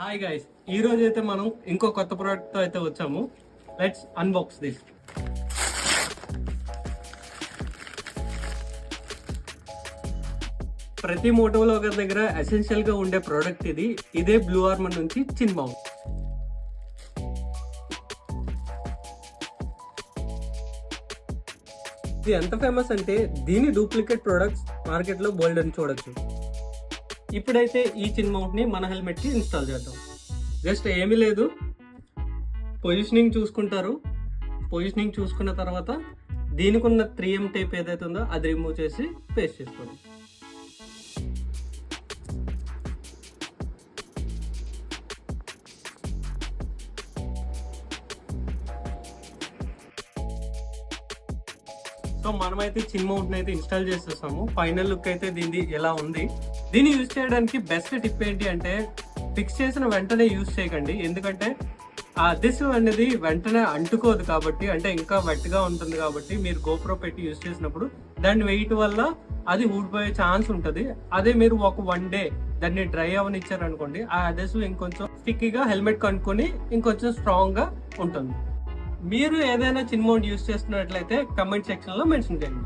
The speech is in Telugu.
హాయ్ గైస్, ఈ రోజు అయితే మనం ఇంకో కొత్త ప్రోడక్ట్ తో అయితే వచ్చాము. Let's unbox this. ప్రతి మోటో వ్లాగర్ దగ్గర ఎసెన్షియల్ గా ఉండే ప్రోడక్ట్ ఇది. ఇదే బ్లూ ఆర్మర్ నుంచి చిన్ మౌంట్. ఇది ఎంత ఫేమస్ అంటే దీని డూప్లికేట్ ప్రొడక్ట్స్ మార్కెట్ లో బోల్డ్ అని చూడొచ్చు. ఇప్పుడైతే ఈ చిన్ మౌంట్ ని మన హెల్మెట్ కి ఇన్స్టాల్ చేద్దాం. జస్ట్ ఏమీ లేదు, పొజిషనింగ్ చూసుకుంటారు. పొజిషనింగ్ చూసుకున్న తర్వాత దీనికి ఉన్న 3M టేప్ ఏదైతే ఉందో అది రిమూవ్ చేసి పేస్ట్ చేసుకోండి. సో మనమైతే చిన్ మౌంట్ అయితే ఇన్స్టాల్ చేసేస్తాము. ఫైనల్ లుక్ అయితే దీన్ని ఎలా ఉంది. దీన్ని యూజ్ చేయడానికి బెస్ట్ టిప్ ఏంటి అంటే ఫిక్స్ చేసిన వెంటనే యూజ్ చేయకండి. ఎందుకంటే ఆ అదెసివ్ అనేది వెంటనే అంటుకోదు కాబట్టి, అంటే ఇంకా వెట్గా ఉంటుంది కాబట్టి మీరు గోప్రో పెట్టి యూజ్ చేసినప్పుడు దాని వెయిట్ వల్ల అది ఊడిపోయే ఛాన్స్ ఉంటుంది. అదే మీరు ఒక 1 డే దాన్ని డ్రై అవనిచ్చారనుకోండి, ఆ అదెసివ్ ఇంకొంచెం స్టిక్కీగా హెల్మెట్ కనుక్కొని ఇంకొంచెం స్ట్రాంగ్ గా ఉంటుంది. మీరు ఏదైనా చిన్ మౌంట్ యూజ్ చేస్తున్నట్లయితే కమెంట్ సెక్షన్ లో మెన్షన్ చేయండి.